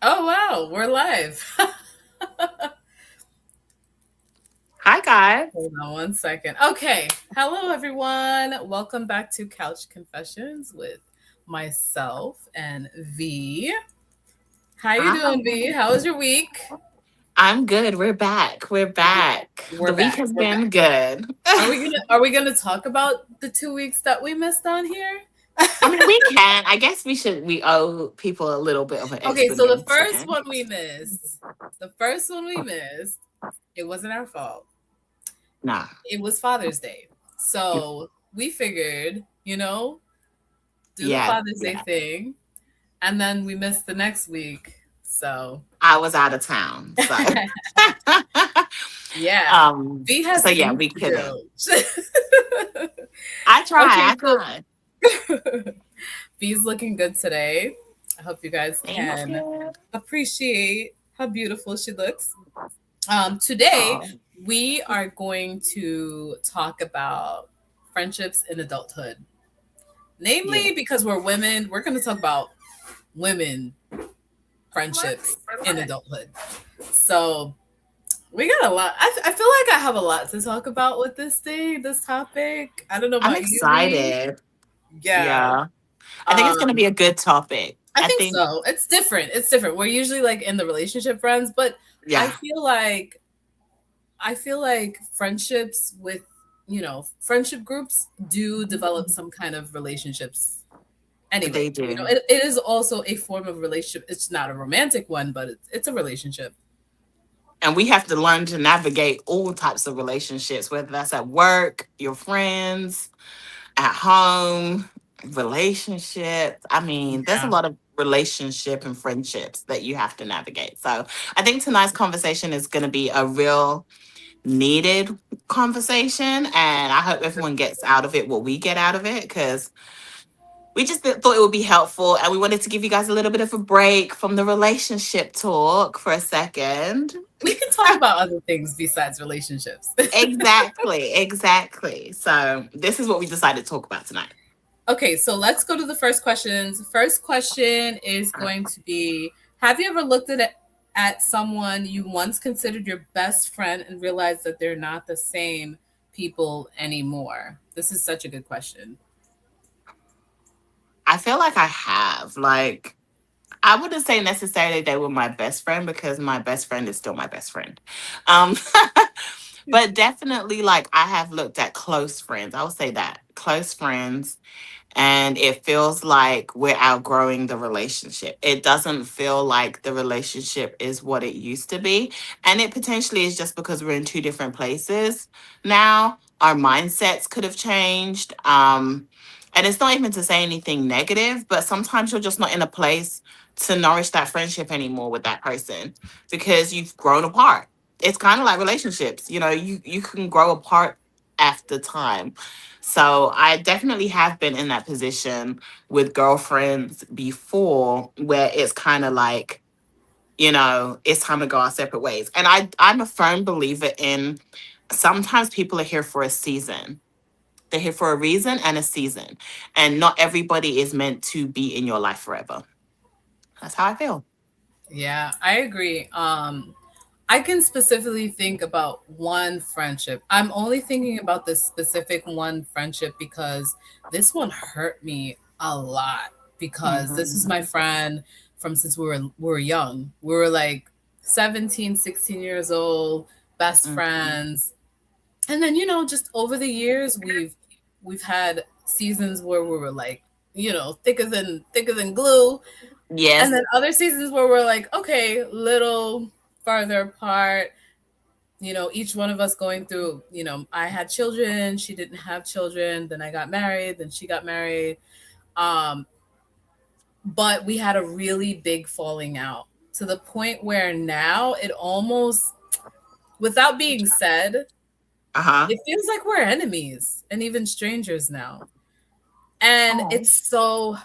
Oh wow, we're live. Hi, guys. Hold on one second. Okay. Hello everyone. Welcome back to Couch Confessions with myself and V. How you Hi. doing, V? How was your week? I'm good. We're back. We're back. We're The week back. has We're been back. good. Are we gonna talk about the 2 weeks that we missed on here? I mean, we can. I guess we owe people a little bit of an Okay, so the first explanation. one we missed, the first one we missed, it wasn't our fault. Nah. It was Father's Day. So we figured, do the Yeah. Father's Day Yeah. thing, and then we missed the next week. So I was out of town. So, yeah, um, V so has yeah, things we to couldn't. do. I try. Okay, I so try. V's looking good today. I hope you guys Thank can you. appreciate how beautiful she looks. Today Oh, we are going to talk about friendships in adulthood. yeah. Namely, because we're women, we're going to talk about women friendships in adulthood. So we got a lot. I feel like I have a lot to talk about with this topic. I don't know I'm about you, V. excited. Yeah. Yeah. I think it's going to Um, be a good topic. I I think think, so. It's different. It's different. We're usually like in the relationship friends, but I yeah, feel like I feel like friendships with, friendship groups do develop some kind of relationships anyway. they do. It is also a form of relationship. It's not a romantic one, but it's a relationship. And we have to learn to navigate all types of relationships, whether that's at work, your friends, at home, relationships. I mean, there's a Yeah. lot of relationship and friendships that you have to navigate. So I think tonight's conversation is going to be a real needed conversation. And I hope everyone gets out of it what we get out of it, because we just thought it would be helpful. And we wanted to give you guys a little bit of a break from the relationship talk for a second. We can talk about other things besides relationships. Exactly, exactly. So this is what we decided to talk about tonight. Okay, so let's go to the first questions. First question is going to be, have you ever looked at someone you once considered your best friend and realized that they're not the same people anymore? This is such a good question. I feel like I have. Like, I wouldn't say necessarily they were my best friend, because my best friend is still my best friend. Um, but definitely, like, I have looked at close friends. I would say that close friends, and it feels like we're outgrowing the relationship. It doesn't feel like the relationship is what it used to be. And it potentially is just because we're in two different places now. Our mindsets could have changed. And it's not even to say anything negative, but sometimes you're just not in a place to nourish that friendship anymore with that person because you've grown apart. It's kind of like relationships, you can grow apart after time. So I definitely have been in that position with girlfriends before, where it's kind of like, it's time to go our separate ways. And I'm a firm believer in, sometimes people are here for a season. They're here for a reason and a season. And not everybody is meant to be in your life forever. That's how I feel. Yeah, I agree. I can specifically think about one friendship. I'm only thinking about this specific one friendship because this one hurt me a lot because this is Mhm. my friend from since we were young. We were like 17, 16 years old, best Mhm. friends. And then, just over the years we've had seasons where we were like, thicker than glue, and Yes. then other seasons where we're like, okay, little farther apart, each one of us going through, I had children, she didn't have children, then I got married, then she got married. Um, but we had a really big falling out to the point where now it almost, without being said, Uh huh. it feels like we're enemies and even strangers now. And Oh. it's the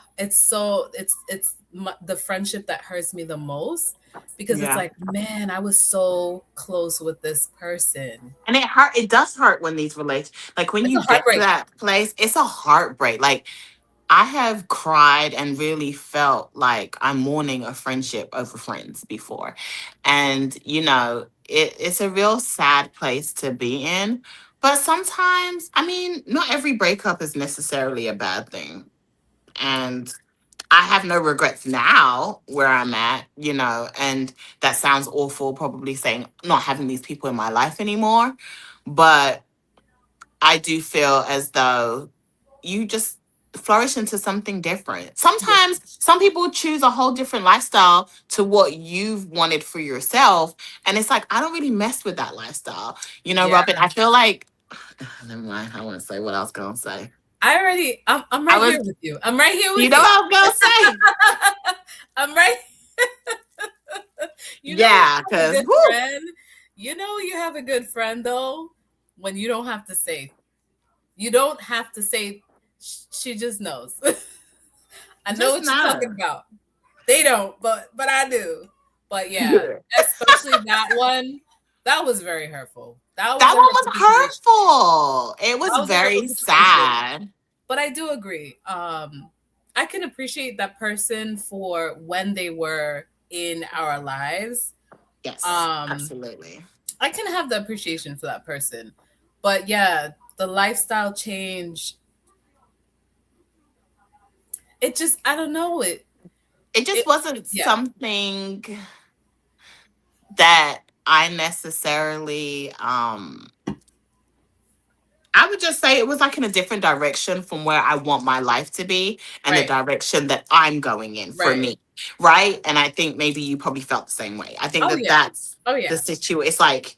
friendship that hurts me the most because it's Yeah. like, man, I was so close with this person. And it hurt. It does hurt when these relate. Like when It's you a get to heartbreak. that place, it's a heartbreak. Like I have cried and really felt like I'm mourning a friendship over friends before. And, it's a real sad place to be in. But sometimes, I mean, not every breakup is necessarily a bad thing. And I have no regrets now where I'm at, and that sounds awful, probably saying not having these people in my life anymore. But I do feel as though you just flourish into something different. Yeah. Sometimes some people choose a whole different lifestyle to what you've wanted for yourself. And it's like, I don't really mess with that lifestyle. Yeah. Robin, I feel like, never mind, I want to say what I was going to say. I'm I right was, here with you. I'm right here you with know you. what I was going to say? I'm right. You Yeah, have a because, good whoo, friend. You have a good friend though when you don't have to say. You don't have to say. She just knows. I know just what you're talking know. about. They don't, but I do. But yeah, especially that one. That was very hurtful. That was That a one hurtful was situation. hurtful. It was That was a hurtful very situation. sad. But I do agree. I can appreciate that person for when they were in our lives. Yes, Um, absolutely. I can have the appreciation for that person. But yeah, the lifestyle change, it just I don't know It just it wasn't yeah, something that I necessarily I would just say it was like in a different direction from where I want my life to be and the right. direction that I'm going in for Right. me. Right. And I think maybe you probably felt the same way. I think Oh that yeah. that's Oh the yeah. situation. It's like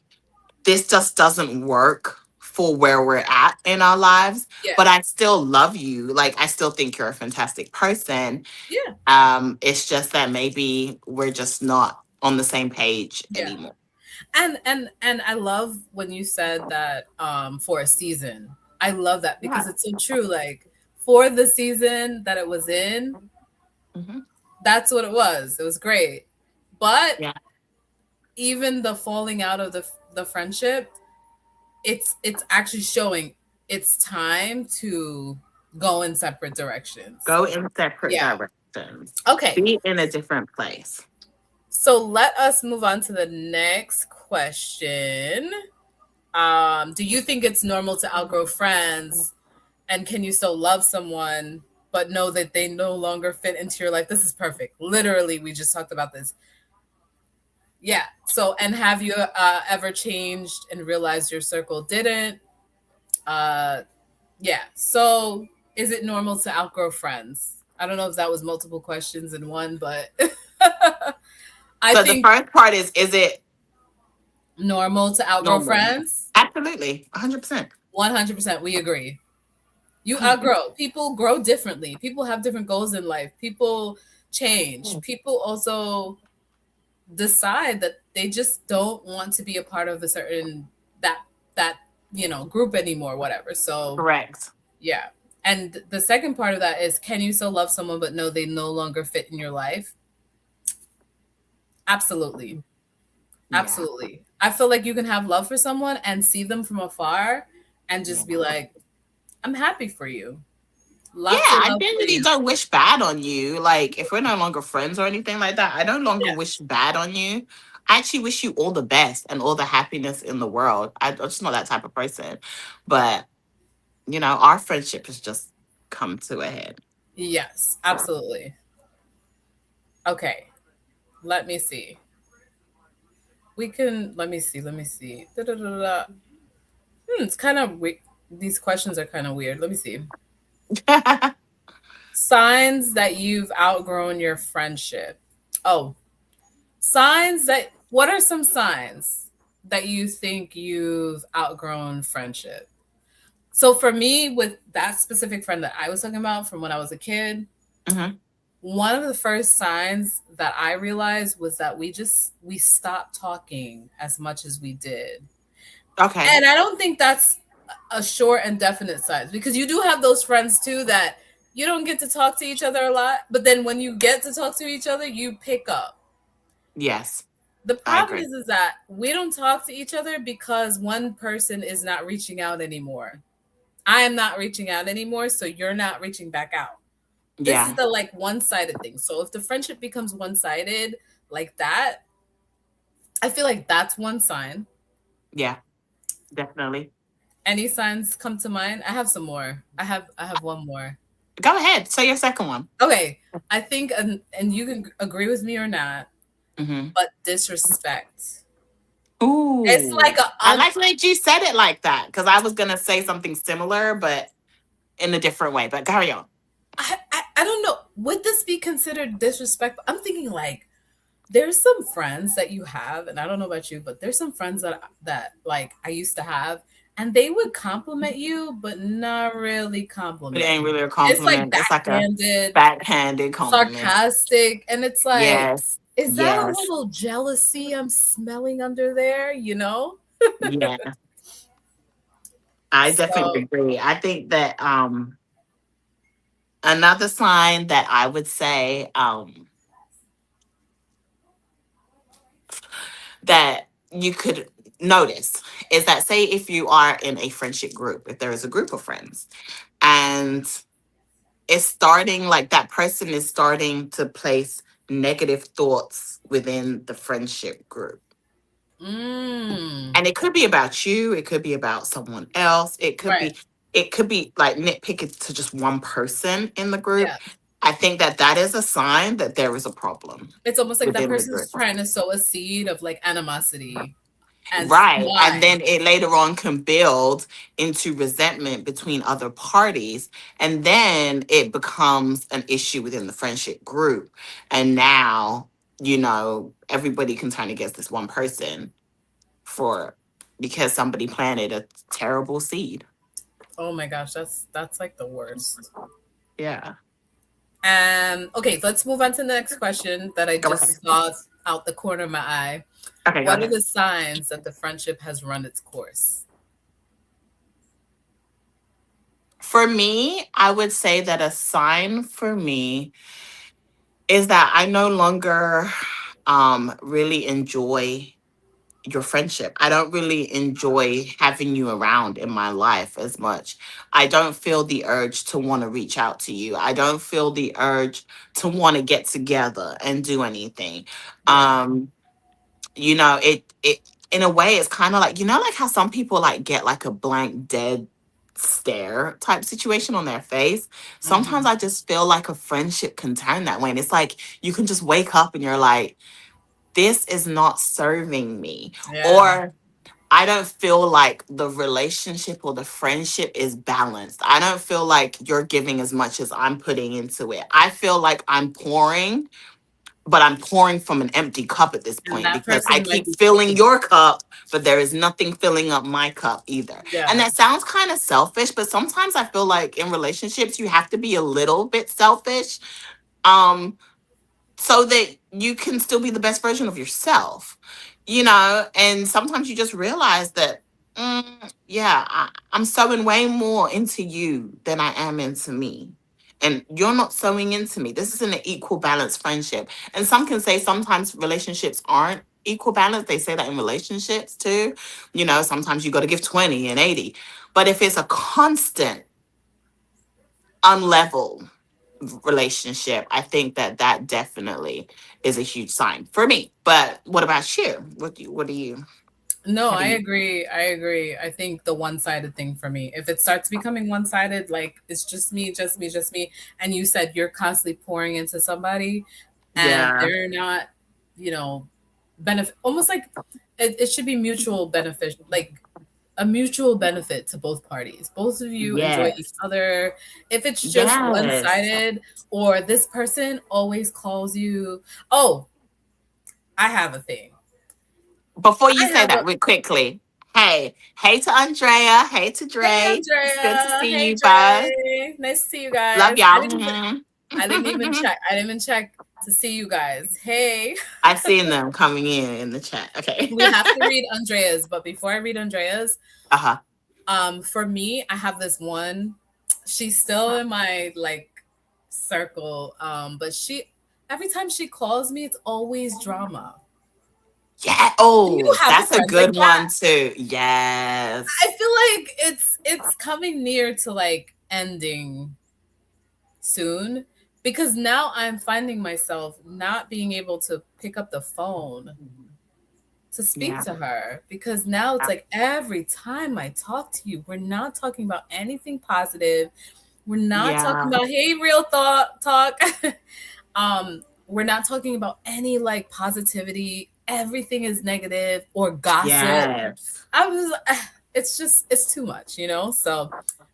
this just doesn't work for where we're at in our lives, Yeah. but I still love you. Like, I still think you're a fantastic person. Yeah. It's just that maybe we're just not on the same page Yeah. anymore. And I love when you said that for a season. I love that because Yeah. it's so true. Like for the season that it was in, Hmm. that's what it was. It was great. But Yeah. even the falling out of the friendship, it's actually showing it's time to go in separate directions. Go in separate Yeah. directions. Okay. Be in a different place. So let us move on to the next question. Do you think it's normal to outgrow friends? And can you still love someone but know that they no longer fit into your life? This is perfect. Literally, we just talked about this. Yeah. So, and have you ever changed and realized your circle didn't? Uh, yeah. So, is it normal to outgrow friends? I don't know if that was multiple questions in one, but I So the think first part is it normal to outgrow normal? friends. Absolutely. 100%. 100%. We agree. You outgrow. People grow differently. People have different goals in life. People change. People also decide that they just don't want to be a part of a certain that that group anymore, whatever. So Correct. yeah. And the second part of that is, can you still love someone but know they no longer fit in your life? Absolutely. Yeah. Absolutely. I feel like you can have love for someone and see them from afar and Yeah. just be like, I'm happy for you. Yeah, Lots of I love for genuinely you. don't wish bad on you. Like, if we're no longer friends or anything like that, I no longer Yeah. wish bad on you. I actually wish you all the best and all the happiness in the world. I'm just not that type of person. But, our friendship has just come to a head. Yes, absolutely. Okay. Let me see. Let me see. Let me see. Da-da-da-da. It's kind of weird. These questions are kind of weird. Let me see. Signs that you've outgrown your friendship. Oh, what are some signs that you think you've outgrown friendship? So for me, with that specific friend that I was talking about from when I was a kid, Hmm. one of the first signs that I realized was that we stopped talking as much as we did. Okay. And I don't think that's a short and definite sign, because you do have those friends too that you don't get to talk to each other a lot, but then when you get to talk to each other, you pick up. Yes, The I problem agree. is that we don't talk to each other because one person is not reaching out anymore. I am not reaching out anymore, so you're not reaching back out. This is Yeah. the like one-sided thing. So if the friendship becomes one-sided like that, I feel like that's one sign. Yeah. Definitely. Any signs come to mind? I have some more. I have one more. Go ahead. Say your second one. Okay, I think, and you can agree with me or not, Hmm. but disrespect. It's Ooh. like a I like that you said it like that because I was going to say something similar, but in a different way. But carry on. I don't know. Would this be considered disrespect? I'm thinking like there's some friends that you have, and I don't know about you, but there's some friends that like I used to have, and they would compliment you, but not really It compliment ain't you. really a It's like compliment. It's like a backhanded, backhanded compliment. sarcastic, and it's like, Yes. is that a Yes. little jealousy I'm smelling under there? You know? Yeah. I definitely So, agree. I think that another sign that I would say that you could notice is that, say if you are in a friendship group, if there is a group of friends and it's starting like that person is starting to place negative thoughts within the friendship group. mm, And it could be about you, it could be about someone else, right. it could be like nitpicking to just one person in the group. Yeah. I think that that is a sign that there is a problem It's almost like that within the person's group. trying to sow a seed of like animosity. And Right. And why? then it later on can build into resentment between other parties. And then it becomes an issue within the friendship group. And now, everybody can turn against this one person for because somebody planted a terrible seed. Oh my gosh, that's like the worst. Yeah. Okay, let's move on to the next question that I Go ahead. just saw out the corner of my eye. Okay, go What are ahead. the signs that the friendship has run its course? For me, I would say that a sign for me is that I no longer really enjoy your friendship. I don't really enjoy having you around in my life as much. I don't feel the urge to want to reach out to you. I don't feel the urge to want to get together and do anything. Yeah. Um it in a way it's kind of like like how some people like get like a blank dead stare type situation on their face. Sometimes Hmm. I just feel like a friendship can turn that way, and it's like you can just wake up and you're like, this is not serving me, Yeah. or I don't feel like the relationship or the friendship is balanced. I don't feel like you're giving as much as I'm putting into it. I feel like I'm pouring, but I'm pouring from an empty cup at this And point that because I person might keep be filling taking. your cup, but there is nothing filling up my cup either. And Yeah. that sounds kind of selfish, but sometimes I feel like in relationships, you have to be a little bit selfish. Um, so that you can still be the best version of yourself, and sometimes you just realize that, yeah, I'm sewing way more into you than I am into me, and you're not sewing into me. This isn't an equal balance friendship. And some can say sometimes relationships aren't equal balance. They say that in relationships too. Sometimes you got to give 20 and 80, but if it's a constant unlevel relationship, I think that that definitely is a huge sign for me. But what about you? What do you, No, how do I you, agree. I agree. I think the one-sided thing for me, if it starts becoming one-sided, like it's just me, just me, just me, and you said you're constantly pouring into somebody and yeah, they're not, you know, benefit almost like it should be mutual benefit, like a mutual benefit to both parties. Both of you enjoy each yes, other. If it's just yes. one-sided or this person always calls you, oh, I have a thing. Before you I say have a that, real quickly, hey to Andrea, hey to Hey Dre. It's good to Andrea. see Hey you both. Dre. Nice to see you Love guys. y'all. I didn't even check. I didn't even check to see you guys. Hey. I've seen them coming in the chat. Okay. We have to read Andrea's, but before I read Andrea's, Uh-huh. for me, I have this one. She's still in my like circle. But she every time she calls me, it's always drama. Yeah. Do you Oh, have that's a friends like good that? one too. Yes. I feel like it's coming near to like ending soon because now I'm finding myself not being able to pick up the phone to speak Yeah. to her, because now it's like every time I talk to you, we're not talking about anything positive. We're not talking Yeah. about hey real thought talk. We're not talking about any like positivity. Everything is negative or gossip. Yes. I was it's just it's too much, you know? So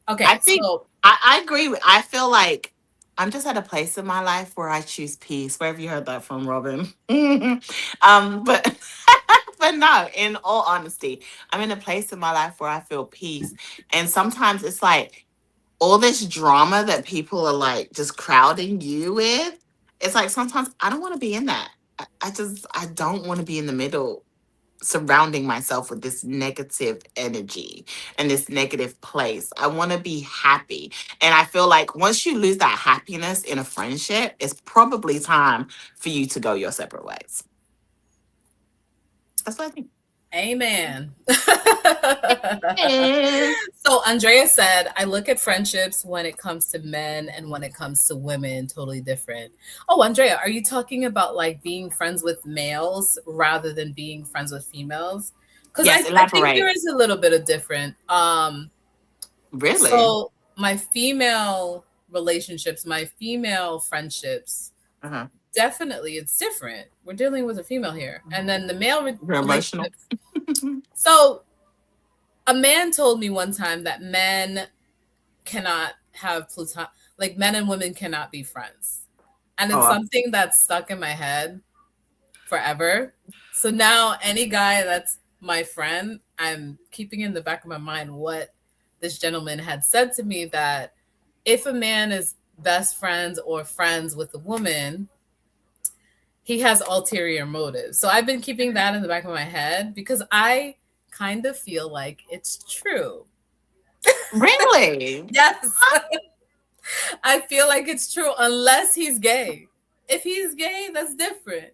I okay, think so I agree with, I feel like I'm just at a place in my life where I choose peace. Where have you heard that from, Robin? But but no, in all honesty, I'm in a place in my life where I feel peace. And sometimes it's like all this drama that people are like just crowding you with. It's like sometimes I don't want to be in that. I don't want to be in the middle surrounding myself with this negative energy and this negative place. I want to be happy. And I feel like once you lose that happiness in a friendship, it's probably time for you to go your separate ways. That's what I think. amen. Eh. So Andrea said, I look at friendships when it comes to men and when it comes to women, totally different. Oh, Andrea, are you talking about like being friends with males rather than being friends with females? Because Yes, I think there elaborate. is a little bit of different. Really? So my female relationships, my female friendships, Uh-huh. definitely it's different. We're dealing with a female here. And then the male You're emotional. relationships. So a man told me one time that men cannot have pluton like men and women cannot be friends. And it's Oh, something that's stuck in my head forever. So now any guy that's my friend, I'm keeping in the back of my mind what this gentleman had said to me, that if a man is best friends or friends with a woman, he has ulterior motives. So I've been keeping that in the back of my head because I kind of feel like it's true. really? Yes. I feel like it's true unless he's gay. If he's gay, that's different.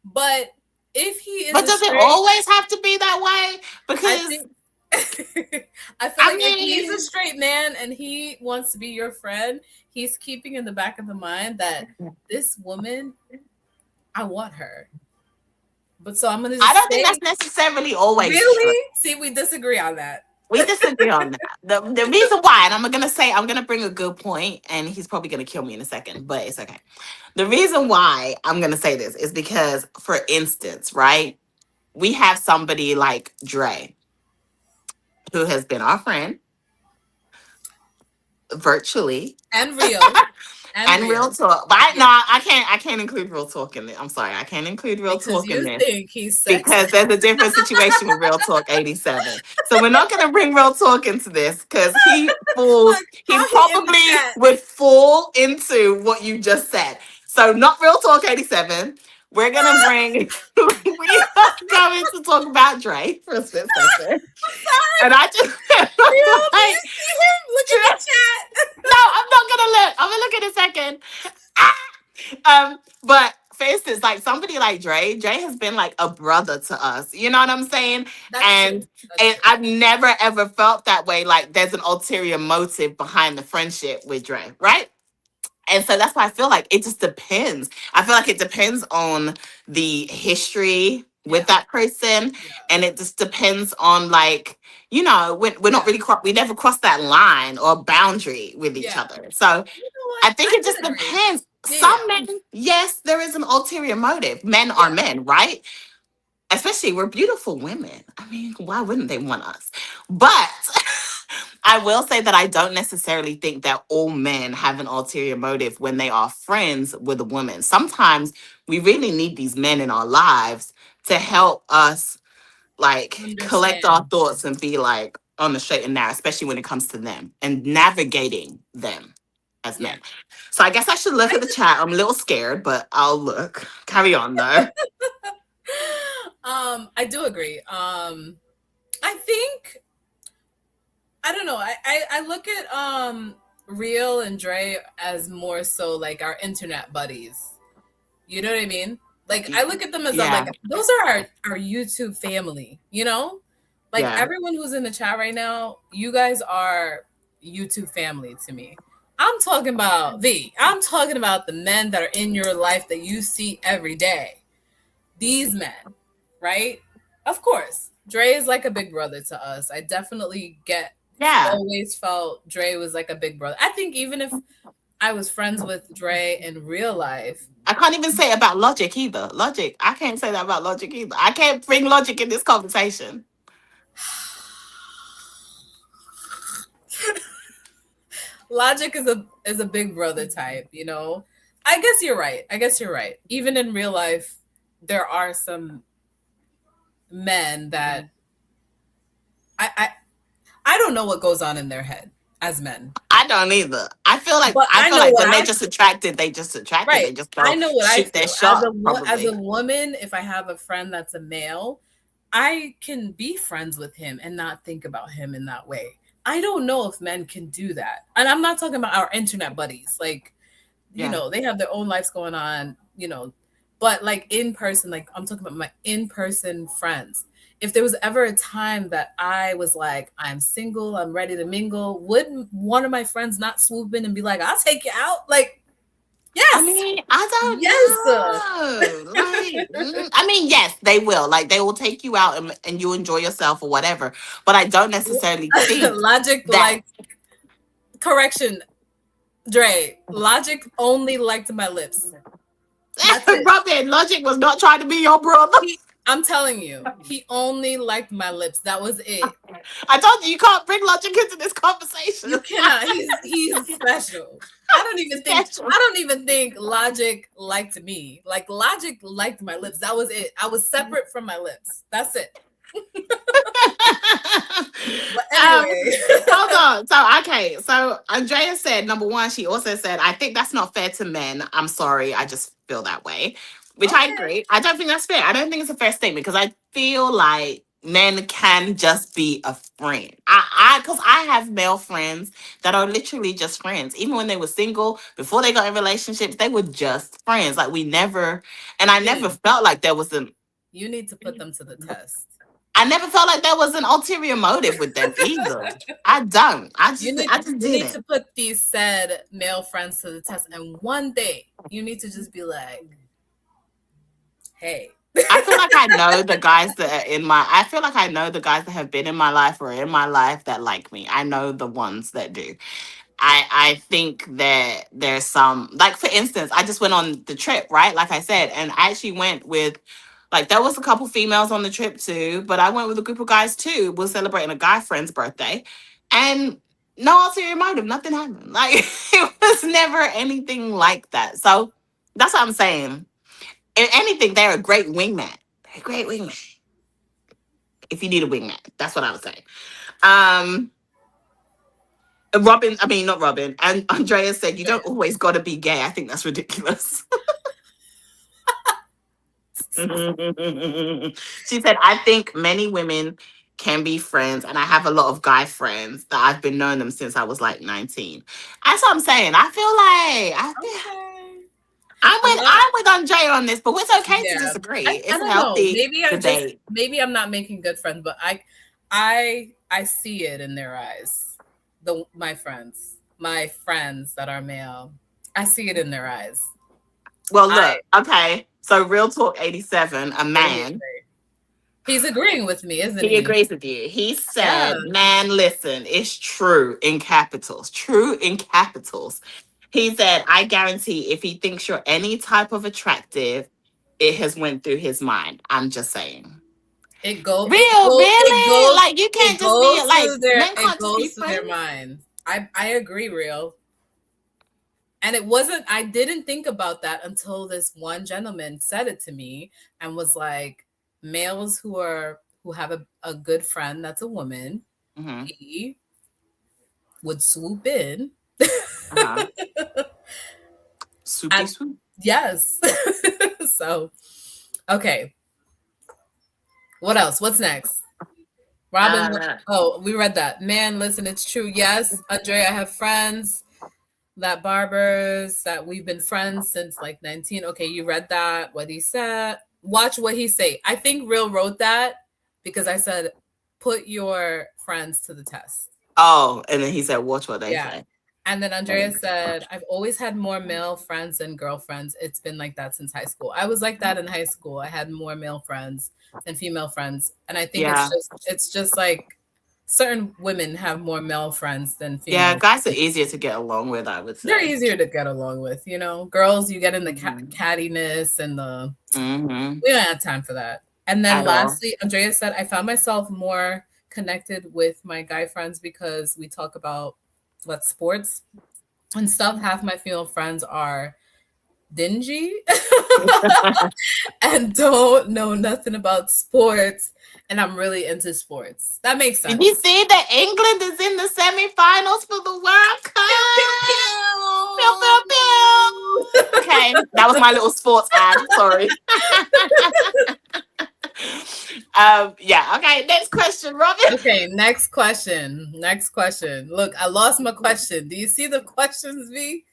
But if he is But a does it straight, always have to be that way? I Because think I feel I like if he's a mean, straight man and he wants to be your friend, he's keeping in the back of the mind that this woman, I want her. But so I'm gonna I just don't think say, that's necessarily always true. really? See, we disagree on that. We disagree on that. The reason why, and I'm gonna bring a good point, and he's probably gonna kill me in a second, but it's okay. The reason why I'm gonna say this is because, for instance, right, we have somebody like Dre, who has been our friend virtually. And real. And And real real. talk. But Yeah. no, I can't include real talk in it. I'm sorry, I can't include real Because talk in you this think he's sexy. because there's a different situation with Real Talk 87. So we're not gonna bring Real Talk into this because Look, he how he in the probably chat. would fall into what you just said. So not Real Talk 87. We're gonna bring we are going to talk about Dre for a split second. And I just Real, do like you see him? Look in the chat. no, I'm not gonna look. I'm gonna look in a second. Ah! But for instance, like somebody like Dre has been like a brother to us. You know what I'm saying? That's true. And That's true. I've never ever felt that way. Like there's an ulterior motive behind the friendship with Dre, right? And so that's why I feel like it just depends. I feel like it depends on the history with Yeah. that person, Yeah. and it just depends on like we're not Yeah. really we never crossed that line or boundary with each Yeah. other. So You know what? I think I it just can agree. depends. Yeah. Yeah. Some men, yes, there is an ulterior motive. Men are Yeah. men, right? Especially we're beautiful women. I mean, why wouldn't they want us? But I will say that I don't necessarily think that all men have an ulterior motive when they are friends with a woman. Sometimes we really need these men in our lives to help us like collect our Understand. thoughts and be like on the straight and narrow, especially when it comes to them and navigating them as Yeah. men. So I guess I should look at the chat. I'm a little scared, but I'll look. Carry on though. I do agree. I think I don't know. I look at Real and Dre as more so like our internet buddies. You know what I mean? Like I look at them as like Yeah, those are our YouTube family, you know? Like yeah. everyone who's in the chat right now, you guys are YouTube family to me. I'm talking about I'm talking about the men that are in your life that you see every day. These men, right? Of course, Dre is like a big brother to us. I definitely Yeah. always felt Dre was like a big brother. I think even if I was friends with Dre in real life, I can't even say it about Logic either. Logic, I can't say that about Logic either. I can't bring Logic in this conversation. Logic is a big brother type, you know. I guess you're right. I guess you're right. Even in real life, there are some men that I I, I don't know what goes on in their head as men. I don't either. But I I feel know like what when they're I just attracted, they just attracted. right. They just I go know what I shoot their feel. As shot, as a probably. woman, if I have a friend that's a male, I can be friends with him and not think about him in that way. I don't know if men can do that. And I'm not talking about our internet buddies. Like, you Yeah. know, they have their own lives going on, you know, but like in person, like I'm talking about my in person friends. If there was ever a time that I was like, I'm single, I'm ready to mingle, would one of my friends not swoop in and be like, I'll take you out? Like, I yes, mean, I yes. don't know. Like, I mean, yes, they will. Like, they will take you out and you enjoy yourself or whatever. But I don't necessarily think Logic, that like, correction, Dre, Logic only liked my lips. That's it. Robin Logic was not trying to be your brother. I'm telling you, he only liked my lips. That was it. I told you can't bring Logic into this conversation. You cannot. He's special. Special. I don't even think Logic liked me. Like Logic liked my lips. That was it. I was separate from my lips. That's it. But um, anyway. hold on. So okay. So Andrea said number one. She also said, "I think that's not fair to men. I'm sorry. I just feel that way," which I Okay. agree. I don't think that's fair. I don't think it's a fair statement because I feel like men can just be a friend. Because I have male friends that are literally just friends. Even when they were single, before they got in relationships, they were just friends. Like we never, and I never Vinny, felt like there was an you need to put them to the test. I never felt like there was an ulterior motive with them either. I don't. I just You need didn't. to put these said male friends to the test. And one day you need to just be like, hey. I feel like I know the guys that are in my I feel like I know the guys that have been in my life or in my life that like me. I know the ones that do. I think that there's some like for instance, I just went on the trip, right? Like I said, and I actually went with like there was a couple females on the trip too, but I went with a group of guys too. We're celebrating a guy friend's birthday. And no ulterior motive, nothing happened. Like it was never anything like that. So that's what I'm saying. If anything, they're a great wingman. They're a great wingman. If you need a wingman, that's what I would say. Um, Robin, I mean not Robin, and Andrea said you don't always got to be gay. I think that's ridiculous. She said I think many women can be friends, and I have a lot of guy friends that I've been knowing them since I was like 19. That's what I'm saying. Okay. A lot, I'm with Andrea on this, but it's okay to yeah. disagree. I It's a don't know. healthy debate. Maybe I'm not making good friends, but I see it in their eyes. My friends that are male, I see it in their eyes. Well, I look, okay. So, Real Talk 87, a what did he man, say? He's agreeing with me, isn't he he? agrees with you. He Yeah. said, man, listen, it's true in capitals. True in capitals. He said, I guarantee if he thinks you're any type of attractive, it has went through his mind. I'm just saying. Really? Like, you can't just be like, men It can't just be goes to their friends? minds. I agree, real. And it wasn't, I didn't think about that until this one gentleman said it to me and was like, males who have a good friend that's a woman, Mm-hmm. he would swoop in. Uh-huh. Soupy And swoop. yes. So, okay. What else? What's next? Robin, Uh, oh, we read that. Man, listen, it's true. Yes, Andrea, I have friends that barbers that we've been friends since like 19. Okay, you read that, what he said. Watch what he say. I think Real wrote that because I said, put your friends to the test. oh, and then he said, watch what they Yeah. say. And then Andrea said, I've always had more male friends than girlfriends. It's been like that since high school. I was like that in high school. I had more male friends than female friends. And I think Yeah. it's just like certain women have more male friends than Yeah, female. guys are easier to get along with, I would They're say. easier to get along with, you know. Girls, you get in the Hmm. cattiness and the Hmm. we don't have time for that. And then At all. lastly, Andrea said, I found myself more connected with my guy friends because we talk about what sports and stuff. Half my female friends are dingy and don't know nothing about sports. And I'm really into sports. That makes Did you sense. see that England is in the semifinals for the World Pew, pew, Cup? Pew, pew, pew. pew. Okay, that was my little sports ad. Sorry. Yeah. Okay. Next question, Robin. Okay, next question. Next question. Look, I lost my question. Do you see the questions, V?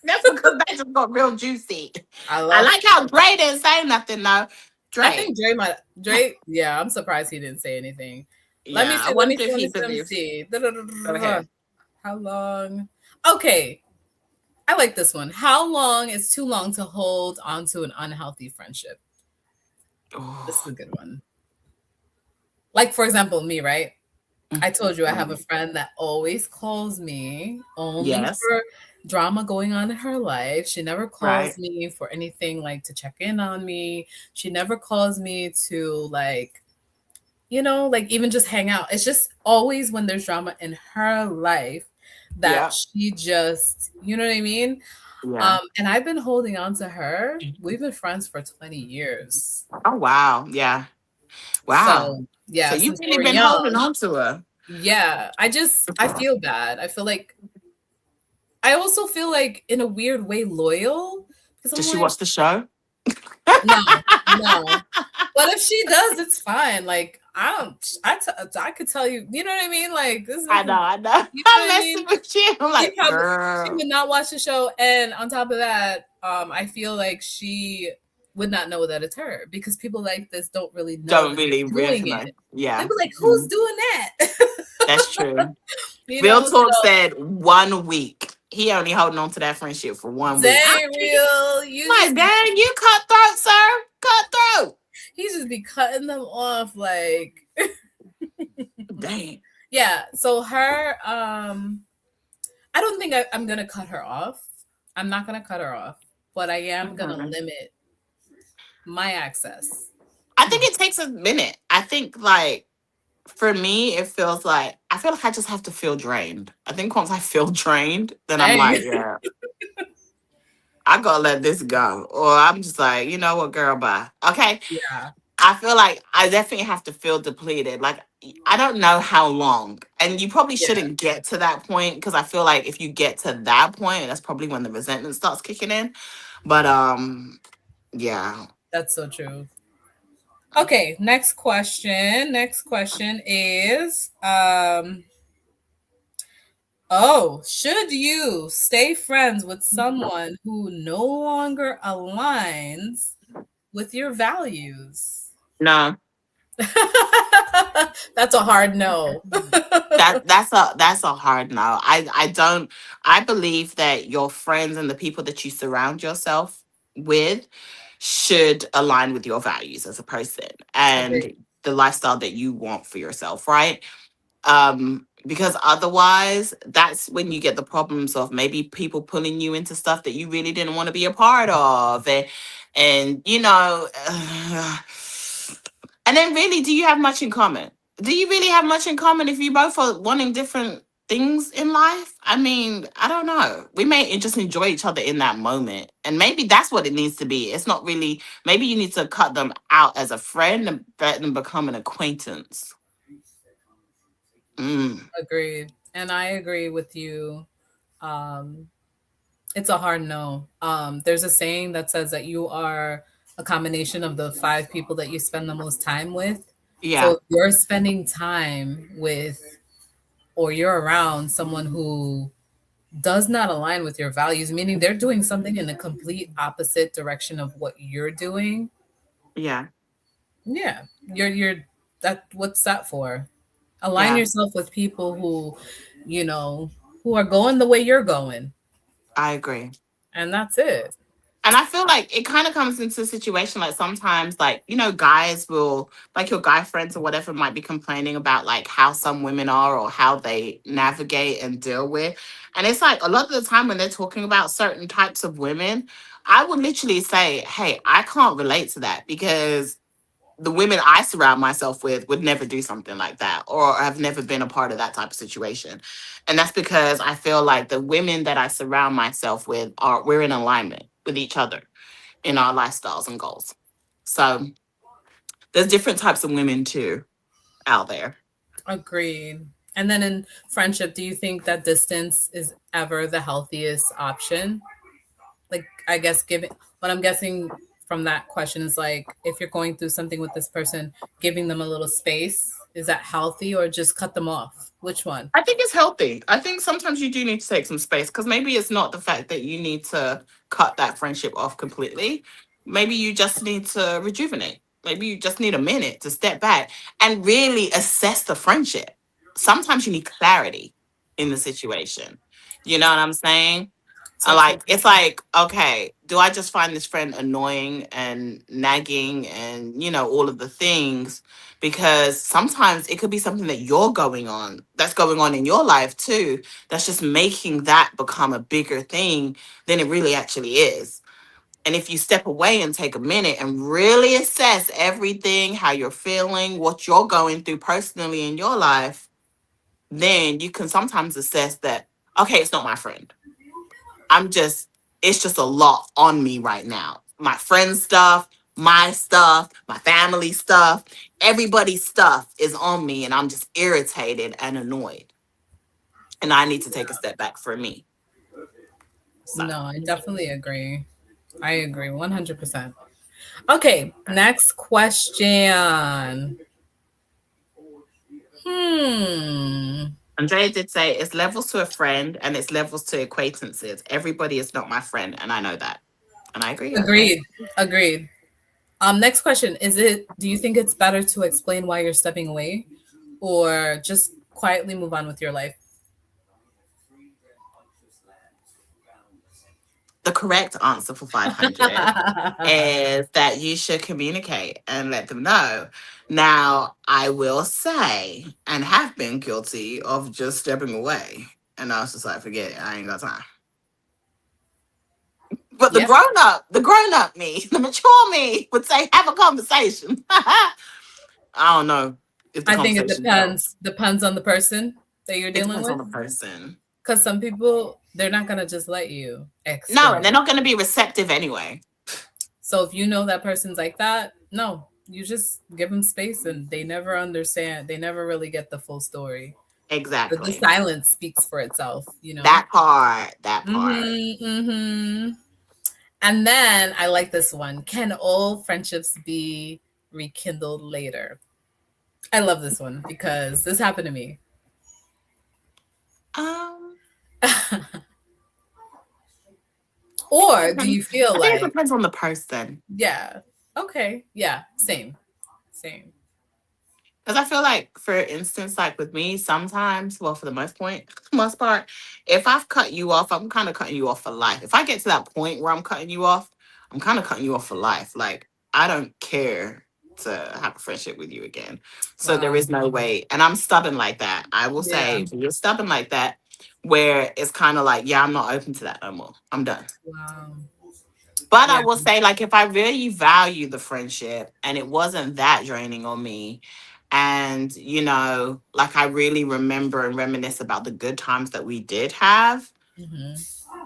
That's because that just got real juicy. I I lost. like how Dre didn't say nothing though. I Dre. think Dre might. Dre. Yeah, I'm surprised he didn't say anything. Let me Yeah. I see. Let me wonder see. if Let me he see. Let me believes. see. Go ahead. How long? Okay, I like this one. How long is too long to hold on to an unhealthy friendship? This is Oh. a good one. Like for example, me, right? I told you I have a Mhm. friend that always calls me only Yes. for drama going on in her life. She never calls Right. me for anything like to check in on me. She never calls me to like, you know, like even just hang out. It's just always when there's drama in her life that Yeah. she just, you know what I mean? Yeah. And I've been holding on to her. We've been friends for 20 years. Oh wow. Yeah. Wow. So, So yeah, you've since we really were been holding young. on to her. Yeah, I feel bad. I feel like I also feel like in a weird way loyal because I'm Does she like, watch the show? no, no. But if she does, it's fine. Like I don't, I could tell you, you know what I mean? Like this is, I know, I know. you know I'm what I messing mean? with you. I'm She like, probably she girl, would not watch the show, and on top of that, I feel like she would not know that it's her because people like this don't really know don't that really they're doing it. recognize. They'd Yeah, be like, "Who's mhm, doing that?" that's true. you Real know? Talk So said 1 week. He only holding on to that friendship for 1 week. I'm day real, you like, just be dang, you cutthroat, sir. Cutthroat. he just be cutting them off like Dang. yeah. So her, I don't think I'm gonna cut her off. I'm not gonna cut her off, but I am gonna Mhm. limit my access I to think her. it takes a minute. I think, like, for me, it feels like I feel like I just have to feel drained. I think once I feel drained, then I'm Dang. like, yeah, I gotta let this go. Or I'm just like, you know what, girl, bye. Okay. Yeah. I feel like I definitely have to feel depleted. Like, I don't know how long. And you probably Yeah. shouldn't get to that point because I feel like if you get to that point, that's probably when the resentment starts kicking in. But yeah. That's so true. Okay, next question. Next question is oh, should you stay friends with someone who no longer aligns with your values? No. That's a hard no. That's a hard no. I don't I believe that your friends and the people that you surround yourself with should align with your values as a person and Agreed. the lifestyle that you want for yourself, right? Because otherwise that's when you get the problems of maybe people pulling you into stuff that you really didn't want to be a part of, and and then really, do you have much in common? Do you really have much in common if you both are wanting different things in life? I mean, I don't know. We may just enjoy each other in that moment. And maybe that's what it needs to be. It's not really, maybe you need to cut them out as a friend and let them become an acquaintance. Mm, Agreed. And I agree with you. Um, it's a hard no. There's a saying that says that you are a combination of the five people that you spend the most time with. So yeah. if you're spending time with or you're around someone who does not align with your values, meaning they're doing something in the complete opposite direction of what you're doing, Yeah. yeah, you're that what's that for? Align Yeah. yourself with people who, you know, who are going the way you're going, I agree. and that's it. And I feel like it kind of comes into a situation like sometimes, like, guys will, like your guy friends or whatever, might be complaining about like how some women are or how they navigate and deal with. And it's like a lot of the time when they're talking about certain types of women, I would literally say, hey, I can't relate to that because the women I surround myself with would never do something like that or have never been a part of that type of situation. And that's because I feel like the women that I surround myself with we're in alignment with each other in our lifestyles and goals. So there's different types of women too out there. Agreed. And then in friendship, do you think that distance is ever the healthiest option? Like, I guess giving what I'm guessing from that question is like, if you're going through something with this person, giving them a little space, is that healthy, or just cut them off? Which one? I think it's healthy. I think sometimes you do need to take some space because maybe it's not the fact that you need to cut that friendship off completely. Maybe you just need to rejuvenate. Maybe you just need a minute to step back and really assess the friendship. Sometimes you need clarity in the situation. You know what I'm saying? So true. Like it's like, okay, do I just find this friend annoying and nagging and all of the things? Because sometimes it could be something that you're going on that's going on in your life too, that's just making that become a bigger thing than it really actually is. And if you step away and take a minute and really assess everything, how you're feeling, what you're going through personally in your life, then you can sometimes assess that, okay, it's not my friend. It's just a lot on me right now. My friend's stuff, my family stuff, everybody's stuff is on me, and I'm just irritated and annoyed. And I need to take a step back for me. So, No, I definitely agree. I agree 100%. Okay, next question. Hmm. Andrea did say it's levels to a friend and it's levels to acquaintances. Everybody is not my friend, and I know that. And I agree, Andrea. Agreed. Agreed. Next question. Do you think it's better to explain why you're stepping away, or just quietly move on with your life? The correct answer for 500 is that you should communicate and let them know. Now, I will say, and have been guilty of just stepping away. And I was just like, forget it, I ain't got time. But Yeah, the grown up me, the mature me would say, have a conversation. I don't know if the I think it conversation helps. depends on the person that you're It dealing depends on with. the person. Because some people, they're not gonna just let you No, and they're explain. not going to be receptive anyway. So if you know that person's like that, no, you just give them space, and they never understand. They never really get the full story. The Exactly. silence speaks for itself, you know? That part, that part. Mm-hmm. Mm-hmm. And then I like this one. Can old friendships be rekindled later? I love this one because this happened to me. Um, Or do you feel I think it like, depends on the person. yeah, okay, yeah, same, same. Because I feel like, for instance, like with me, sometimes, well, for the most part, if I've cut you off, I'm kind of cutting you off for life. If I get to that point where I'm cutting you off, I'm kind of cutting you off for life. Like, I don't care to have a friendship with you again. So there Wow. is no way. And I'm stubborn like that. I will Yeah. say, you're stubborn like that, where it's kind of like, yeah, I'm not open to that no more. I'm done. Wow. But I Yeah. will say, like, if I really value the friendship and it wasn't that draining on me, and, like I really remember and reminisce about the good times that we did have, Hmm.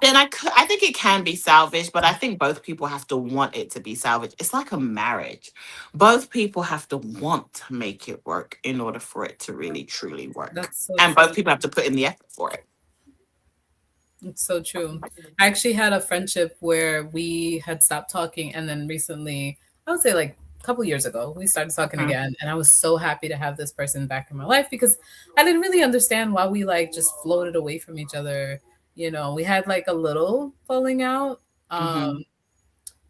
then I think it can be salvaged, but I think both people have to want it to be salvaged. It's like a marriage. Both people have to want to make it work in order for it to really, truly work. That's so And both true. people have to put in the effort for it. It's so true. I actually had a friendship where we had stopped talking, and then recently, I would say like a couple years ago, we started talking Mhm. again, and I was so happy to have this person back in my life because I didn't really understand why we like just floated away from each other. You know, we had like a little falling out, Mhm.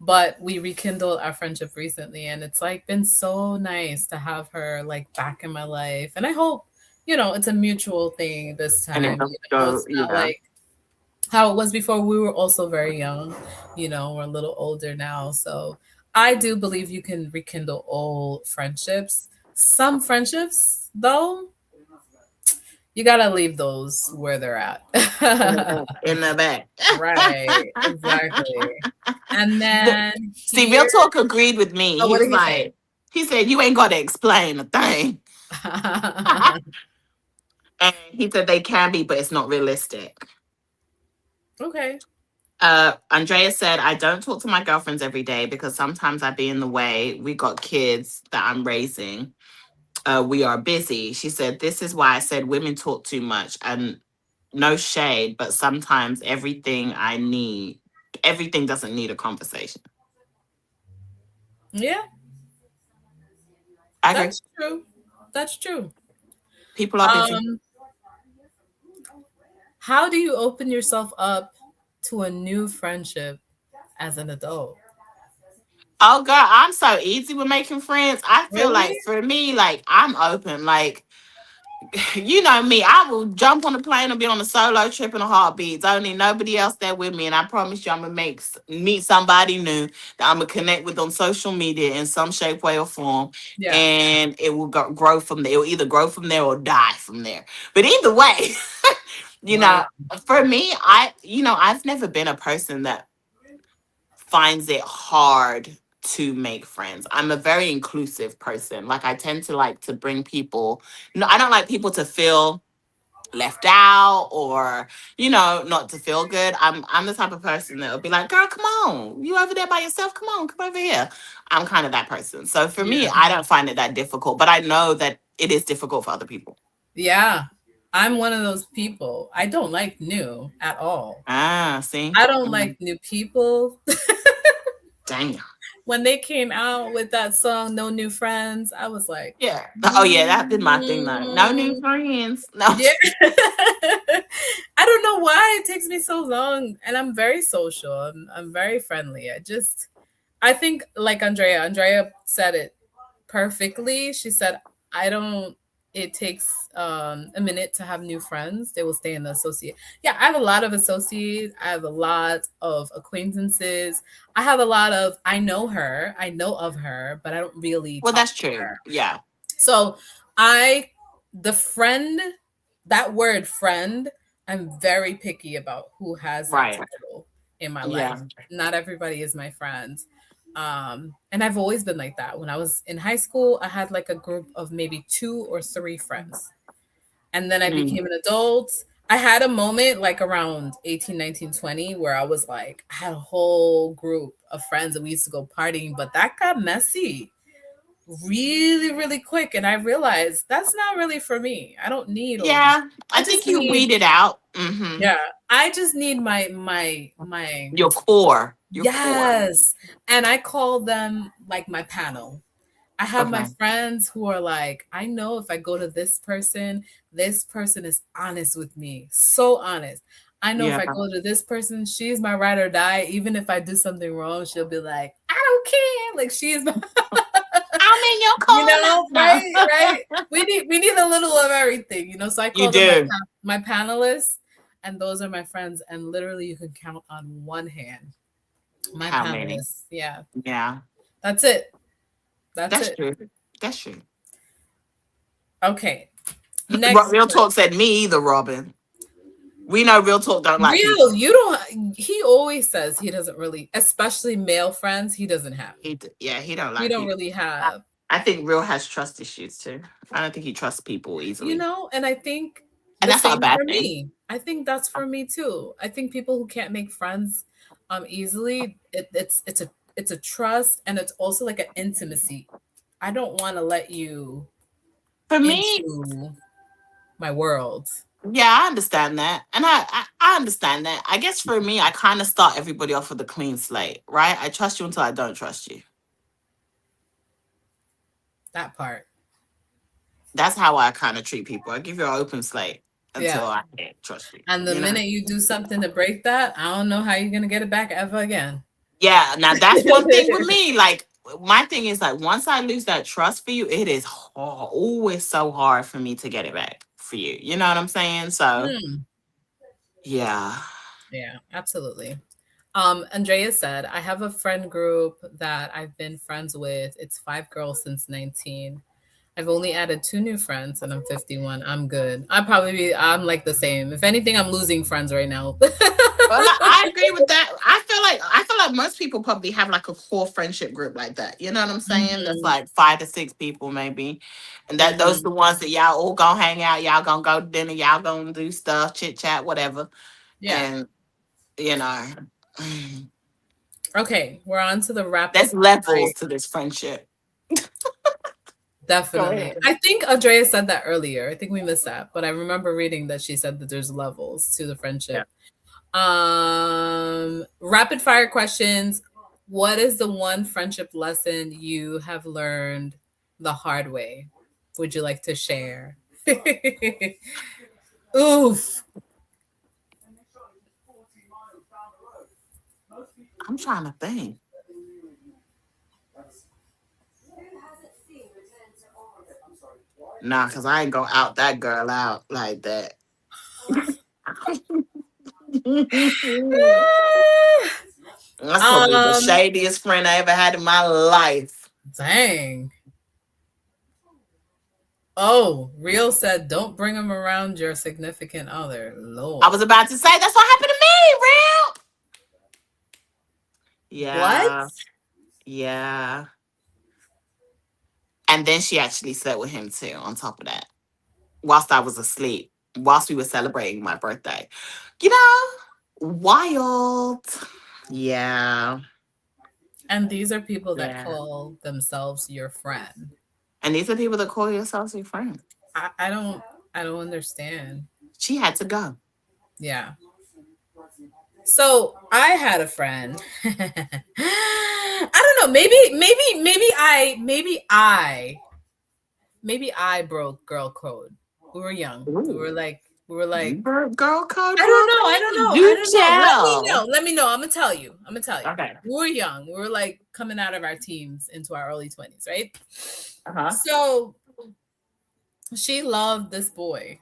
but we rekindled our friendship recently, and it's like been so nice to have her like back in my life. And I hope it's a mutual thing this And it time. doesn't go, It's not yeah. like how it was before. We were also very young, we're a little older now. So I do believe you can rekindle old friendships. Some friendships, though, you gotta leave those where they're at. In the back. Right, exactly. And The- then See, Real here, Talk agreed with me. oh, what He's did he say? like, he said, you ain't got to explain a thing. And he said they can be, but it's not realistic. Okay. Andrea said, I don't talk to my girlfriends every day because sometimes I be in the way. We got kids that I'm raising. We are busy. She said, this is why I said women talk too much. And no shade, but sometimes everything doesn't need a conversation. Yeah, I agree. that's true. That's true. People are busy. Um, how do you open yourself up to a new friendship as an adult? Oh, girl, I'm so easy with making friends. I feel Really? like for me, like, I'm open. Like, you know me, I will jump on a plane and be on a solo trip in a heartbeat. Don't need nobody else there with me. And I promise you, I'm going to meet somebody new that I'm going to connect with on social media in some shape, way, or form. Yeah. And it will grow from there. It will either grow from there or die from there. But either way, you Wow. know, for me, I've never been a person that finds it hard to make friends. I'm a very inclusive person. Like, I tend to like to bring people. No, I don't like people to feel left out or not to feel good. I'm the type of person that will be like, girl, come on, you over there by yourself, come on, come over here. I'm kind of that person. So for me, Yeah. I don't find it that difficult, but I know that it is difficult for other people. Yeah. I'm one of those people. I don't like new at all. See. I don't like new people. Damn. When they came out with that song "No New Friends," I was like, Yeah. Oh yeah, that did my thing though. No new mm, friends. No. yeah. I don't know why it takes me so long, and I'm very social. I'm very friendly. I think like Andrea said it perfectly. She said, I don't, it takes a minute to have new friends. They will stay in the associate. Yeah, I have a lot of associates. I have a lot of acquaintances. I have a lot of, I know her, I know of her, but I don't really Well, talk that's to true. her. Yeah. So the friend, that word friend, I'm very picky about who has that Right. title in my life. Yeah. Not everybody is my friend. And I've always been like that. When I was in high school, I had like a group of maybe 2 or 3 friends. And then I Mm. became an adult. I had a moment like around 18, 19, 20 where I was like, I had a whole group of friends and we used to go partying, but that got messy really, really quick. And I realized that's not really for me. I don't need all these. Yeah. I I just think you need, weed it out. Hmm. yeah, I just need my Your core. Your core. yes. And I call them like my panel. I have my Okay. friends who are like, I know if I go to this person is honest with me. So honest. I know if Yeah. I go to this person, she's my ride or die. Even if I do something wrong, she'll be like, I don't care. Like she is my I'm in your corner. right, right. We need a little of everything, So I You call them do. my panelists, and those are my friends. And literally, you can count on one hand my How many? panelists. Yeah, Yeah. that's it. That's That's it. true. That's true. Okay. Next, Real Talk said me either, Robin. We know Real Talk don't like people. real. You don't. He always says he doesn't really, especially male friends. He doesn't have. Yeah, he don't He like don't people. really have. I think Real has trust issues too. I don't think he trusts people easily. And I think And the that's not a same bad for thing. me. I think that's for me too. I think people who can't make friends easily, it's a trust, and it's also like an intimacy. I don't want to let you For me, into my world. yeah, I understand that. And I understand that. I guess for me, I kind of start everybody off with a clean slate, right? I trust you until I don't trust you. That part. That's how I kind of treat people. I give you an open slate until Yeah. I can't trust you. And the minute you do something to break that, I don't know how you're gonna get it back ever again. Yeah, now that's one thing with me. Like, my thing is like once I lose that trust for you, it is always so hard for me to get it back. for you. You know what I'm saying? So Hmm. yeah. Yeah, absolutely. Andrea said, I have a friend group that I've been friends with. It's 5 girls since 19. I've only added 2 new friends and I'm 51. I'm good. I'm like the same. If anything, I'm losing friends right now. Well, I agree with that. I feel like most people probably have like a core friendship group like that. You know what I'm saying? That's Hmm. like 5 to 6 people maybe, and that those Hmm. the ones that y'all all gonna hang out. Y'all gonna go to dinner. Y'all gonna do stuff, chit chat, whatever. Yeah. And you know, Okay, we're on to the rapid there's levels fire. to this friendship. Go Definitely. ahead. I think Andrea said that earlier. I think we missed that, but I remember reading that she said that there's levels to the Yeah. friendship. Rapid fire questions. What is the one friendship lesson you have learned the hard way? Would you like to share? Oof. I'm trying to think. Nah, cause I ain't gonna out that girl out like that. That's probably the um, shadiest friend I ever had in my life. dang. Oh, Real said, don't bring him around your significant other. I was Lord. about to say that's what happened to me, real. What? Yeah, yeah. And then she actually slept with him too, on top of that, whilst I was asleep, whilst we were celebrating my birthday. You know, wild. Yeah, And these are people that yeah. call themselves your friend. And these are people that call yourselves your friend. I don't understand. She had to go. Yeah. So I had a friend. I don't know. Maybe I broke girl code. We were young. We Ooh, were like we were you like broke girl code, I don't girl know. I don't code. know. I Do don't know. Let me tell. know. Let me know. I'm gonna tell you. I'm gonna tell you. Okay. We were young. We were like coming out of our teens into our early 20s, right? Uh huh. So she loved this boy.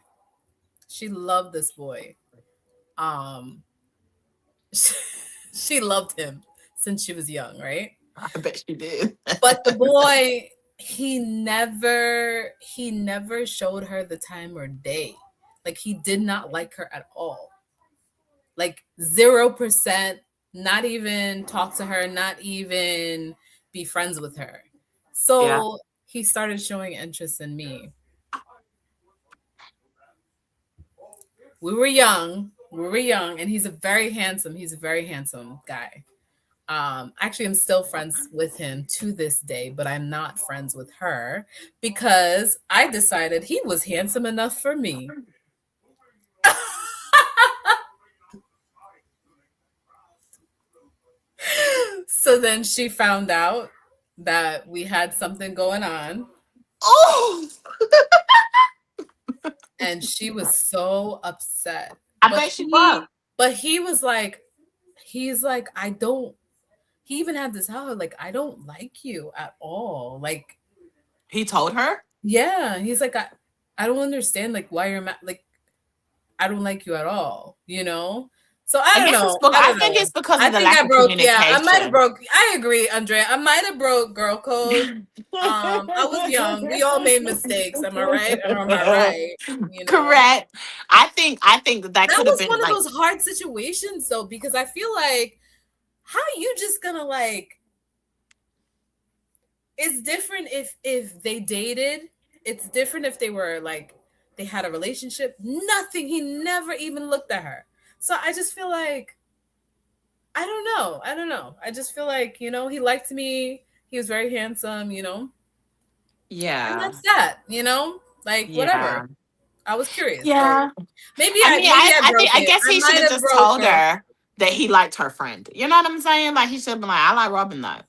She loved this boy. Um, she loved him since she was young, right? I bet she did. But the boy, he never showed her the time or day. Like he did not like her at all. Like 0%, not even talk to her, not even be friends with her. Yeah. So he started showing interest in me. We were young, and he's a very handsome guy. Actually, I'm still friends with him to this day, but I'm not friends with her because I decided he was handsome enough for me. So then she found out that we had something going on, Oh, and she was so upset. I But bet she was. he was like, he's like, I don't. He even had to tell her like, I don't like you at all. Like, He told her. yeah, he's like, I don't understand like why you're like I don't like you at all, you know? So I I don't guess it's. know. Because, I I don't think know. it's because I of the think lack I of broke, yeah, I might have communication. broke. I agree, Andrea. I might have broke girl code. I was young. We all made mistakes. Am I right? Or am I right? You know? Correct. I think that That could have was been one of like those hard situations though, because I feel like how you just gonna like it's different if they dated. It's different if they were like they had a relationship. Nothing. He never even looked at her. So I just feel like I don't know. I don't know. I just feel like, he liked me. He was very handsome, and yeah, that's that. Like whatever. yeah, I was curious. So yeah. maybe I I mean, maybe I I I broke think I it. guess I he should might have have just broke told her. her that he liked her friend. You know what I'm saying? Like he should have been like, I like Robin though.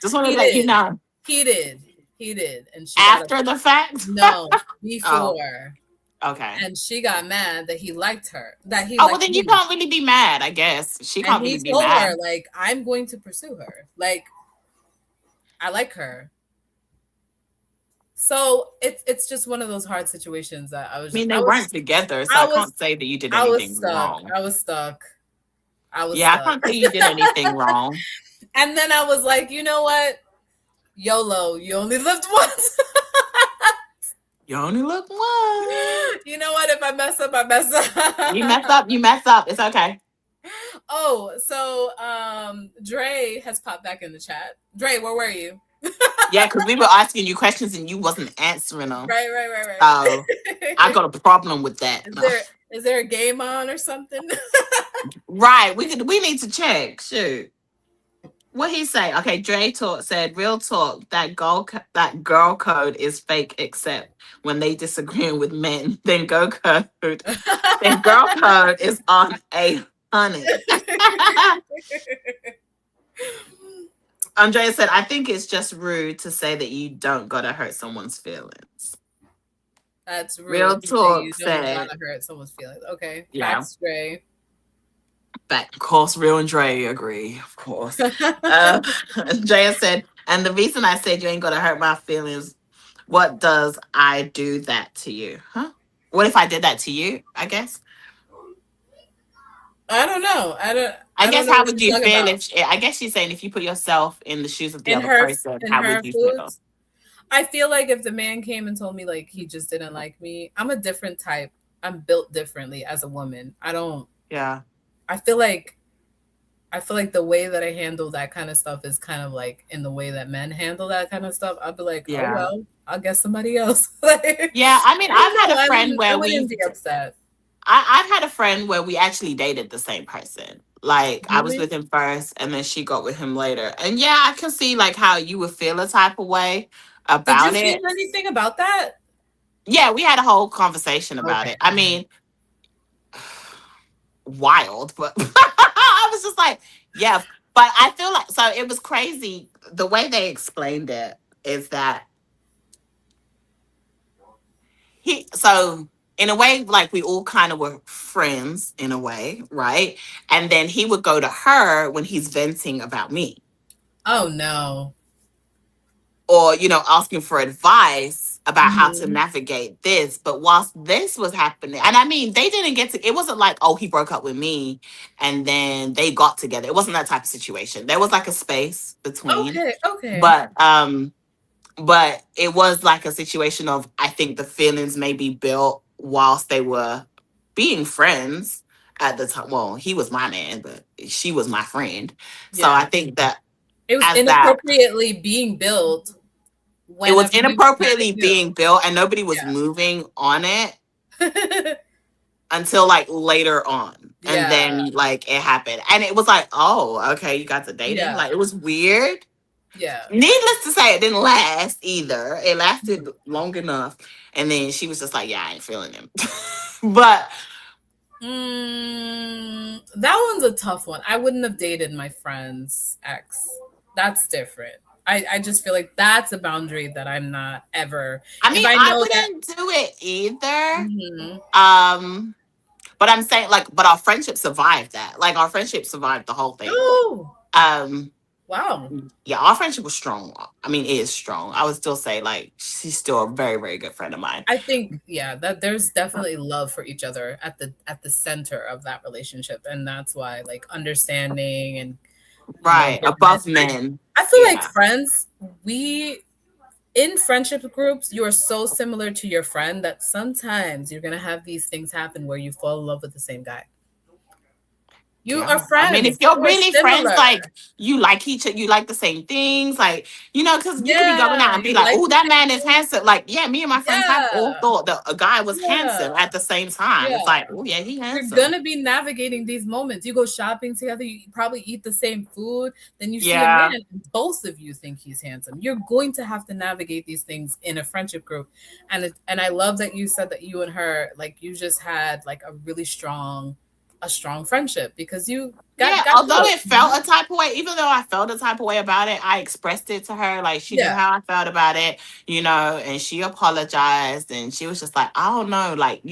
Just want to He let you did. know. He did. He did. And she got After the fact. no Oh, before. okay. And she got mad that he liked her, that he Oh well, liked then you me. can't really be mad. I guess she And can't he really be told her, mad. like, I'm going to pursue her. Like, I like her. So it's just one of those hard situations that I was I just mean, they weren't together, so I I was can't say that you did I was anything stuck. wrong. I was stuck. I was Yeah, I stuck. can't say you did anything wrong. And then I was like, you know what? YOLO, you only lived once. You only look once. You know what? If I mess up, I mess You mess up. up, you mess up. It's okay. Oh, so Dre has popped back in the chat. Dre, where were you? Yeah, because we were asking you questions and you wasn't answering them. Right. So I got a problem with that. Is No. there a game on or something? Right. We need to check. Shoot. What he say? Okay, Dre talk said, real talk, that girl code is fake except when they disagreeing with men. Then girl code is on 100. Andrea said, I think it's just rude to say that you don't gotta hurt someone's feelings. That's Real rude to say you talk don't said, gotta hurt someone's feelings. Okay, yeah. facts, Dre. But of course, Real and Dre agree, of course. Drea said, and the reason I said you ain't gonna hurt my feelings, what does I do that to you? Huh? What if I did that to you, I guess? I don't know. I I don't guess know how what would you're you talking feel about. if I guess she's saying if you put yourself in the shoes of the In other her person, in how would her you feel? foods, I feel like if the man came and told me like he just didn't like me, I'm a different type. I'm built differently as a woman. I don't Yeah. I feel like the way that I handle that kind of stuff is kind of like in the way that men handle that kind of stuff. I'll be like, oh Yeah. well, I'll get somebody else. Like, Yeah. I mean, I've had a friend I where wouldn't be upset. I've had a friend where we actually dated the same person. Like I was Really? with him first and then she got with him later. And yeah, I can see like how you would feel a type of way Did you about feel it. anything about that? Yeah, we had a whole conversation about Okay. it. I mean, wild, but I was just like, yeah. But I feel like so it was crazy. The way they explained it is that so in a way, like we all kind of were friends in a way, right? And then he would go to her when he's venting about me Oh no. or, asking for advice about how to Mhm. navigate this. But whilst this was happening, and I mean, they didn't it wasn't like, oh, he broke up with me and then they got together. It wasn't that type of situation. There was like a space between, Okay. but it was like a situation of I think the feelings may be built whilst they were being friends at the time. Well, he was my man, but she was my friend. So I Yeah. think that It was as that inappropriately being built it was whenever you inappropriately being built and nobody was Yeah. moving on it until like later on. And Yeah. then like it happened. And it was like, oh, okay, you guys are dating. Yeah. Like it was weird. Yeah. Needless to say, it didn't last either. It lasted long enough. And then she was just like, yeah, I ain't feeling him. But That one's a tough one. I wouldn't have dated my friend's ex. That's different. I just feel like that's a boundary that I'm not ever. I If mean, I I know that. wouldn't do it either. Mhm. But I'm saying like, but our friendship survived that. Like our friendship survived the whole thing. Oh, Um, wow. yeah, our friendship was strong. I mean, it is strong. I would still say like she's still a very, very good friend of mine. I think that there's definitely love for each other at the center of that relationship, and that's why like understanding and Right. goodness. Above men. I feel like Yeah. friends, we in friendship groups, you are so similar to your friend that sometimes you're gonna have these things happen where you fall in love with the same guy. You Yeah. are I mean, if friends. you're You are really friends, similar. like you like you like the same things, like, because you could be going out Yeah, and be you like, like oh, the that same man is things. handsome. Like, yeah, me and my friends have all Yeah, thought that a guy was yeah, handsome at the same time. yeah. It's like, oh, yeah, he You're handsome. gonna be navigating these moments. You go shopping together, you probably eat the same food, then you see a Yeah. man, and both of you think he's handsome. You're going to have to navigate these things in a friendship group. And I love that you said that you and her, like you just had like a strong friendship because you Yeah, got although through it felt a type of way, even though I felt a type of way about it, I expressed it to her. Like she knew Yeah. how I felt about it, and she apologized and she was just like, I don't know, like,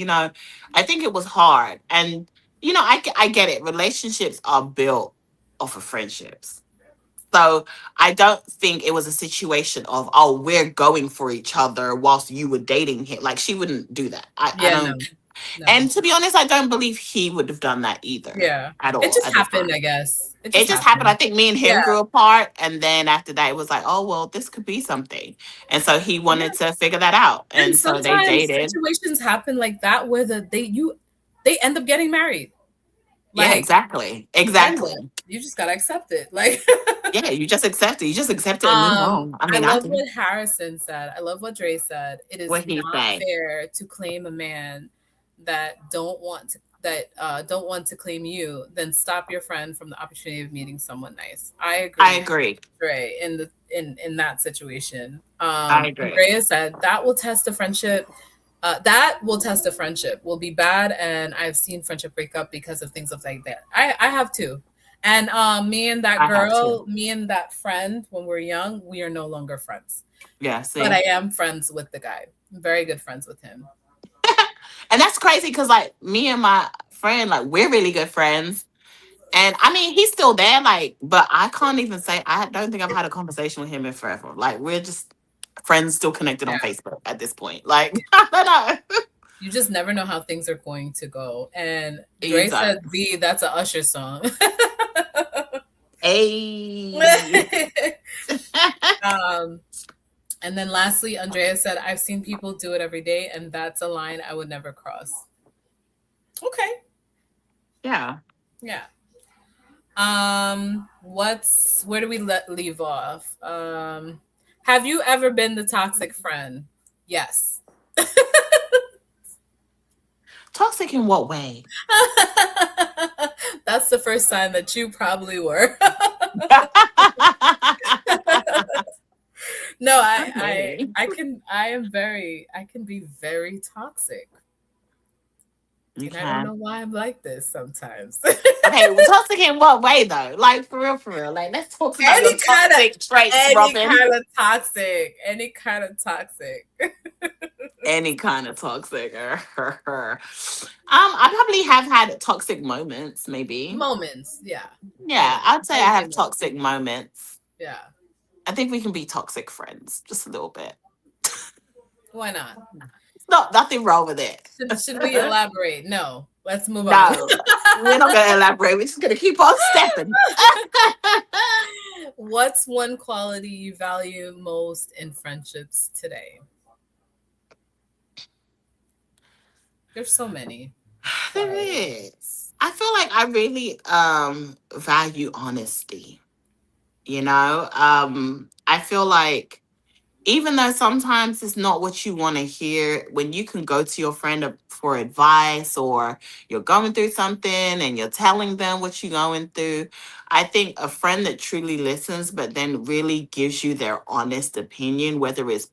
I think it was hard. And, I get it. Relationships are built off of friendships. So I don't think it was a situation of, oh, we're going for each other whilst you were dating him. Like, she wouldn't do that. I Yeah, don't. no, no. And to be honest, I don't believe he would have done that either Yeah. at It all just at the happened, time. I guess. It It just just happened. I happened. think me and him Yeah. grew apart. And then after that, it was like, oh, well, this could be something. And so he Yeah. wanted to figure that out. And And so they sometimes dated. situations happen like that where they end up getting married. Yeah, Like exactly. random. Exactly. You just gotta accept it. Like Yeah, you just accept it. You just accept it and move on. I I mean, I love do. what Harrison said. I love what Dre said. It is What he not say? fair to claim a man that don't want to claim you, then stop your friend from the opportunity of meeting someone nice. I I agree with agree. Dre in that situation. I agree. Andrea said that will test a friendship. That will test a friendship. Will be bad, and I've seen friendship break up because of things like that. I have too. And I have to. me and that friend, when we're young, we are no longer friends. Yeah, But I see? am friends with the guy. Very good friends with him. And that's crazy because, like, me and my friend, like, we're really good friends. And I mean, he's still there, like, but I can't even say, I don't think I've had a conversation with him in forever. Like, we're just friends still connected Yeah. on Facebook at this point. Like, I don't know. You just never know how things are going to go. And You Dre don't. said, "V, that's a Usher song." Hey. um, and then lastly, Andrea said, "I've seen people do it every day, and that's a line I would never cross." Okay, Yeah. yeah. Where do we leave off? Have you ever been the toxic friend? Yes. Toxic in what way? That's the first sign that you probably were. No, Okay. I can be very toxic. You And I don't can. know why I'm like this sometimes. Okay, well, toxic in what way though? Like, for real, for real. Like, let's talk about your any kind of toxic traits, any Robin. kind of toxic. Any kind of toxic. Any kind of toxic. I probably have had toxic moments, maybe. Moments. Yeah. Yeah, I'd say I I would say have moments. toxic moments. Yeah. I think we can be toxic friends, just a little bit. Why not? It's not nothing wrong with it. Should we elaborate? No. Let's move on. No, we're not gonna elaborate. We're just gonna keep on stepping. What's one quality you value most in friendships today? There's so many. There is. I feel like I really value honesty. You know, I feel like even though sometimes it's not what you want to hear, when you can go to your friend for advice, or you're going through something and you're telling them what you're going through, I think a friend that truly listens, but then really gives you their honest opinion, whether it's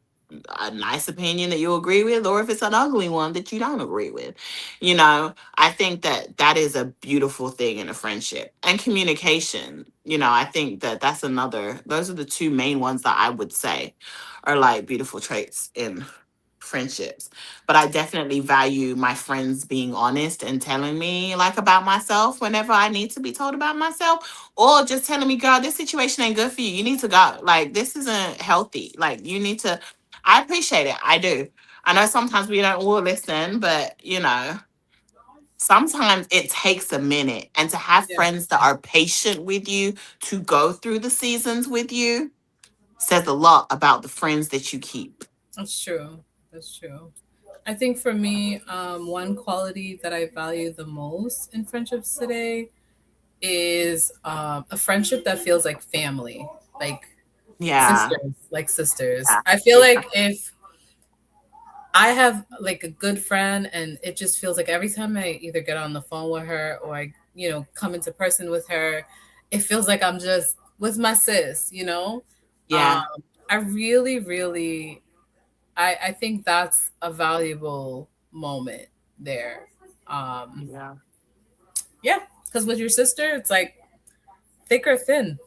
a nice opinion that you agree with, or if it's an ugly one that you don't agree with, I think that that is a beautiful thing in a friendship. And communication, I think that that's another, those are the two main ones that I would say are like beautiful traits in friendships. But I definitely value my friends being honest and telling me like about myself whenever I need to be told about myself, or just telling me, girl, this situation ain't good for you, you need to go, like, this isn't healthy, like, you need to. I appreciate it, I do. I know sometimes we don't all listen, but sometimes it takes a minute, and to have Yeah, friends that are patient with you, to go through the seasons with you, says a lot about the friends that you keep. that's true. That's true. I think for me, one quality that I value the most in friendships today is a friendship that feels like family, like Yeah. sisters, like sisters. Yeah. I feel Yeah. like if I have like a good friend and it just feels like every time I either get on the phone with her or I, come into person with her, it feels like I'm just with my sis. Um, Yeah. I really, really, I think that's a valuable moment there. Um, Yeah. yeah, because with your sister, it's like thick or thin.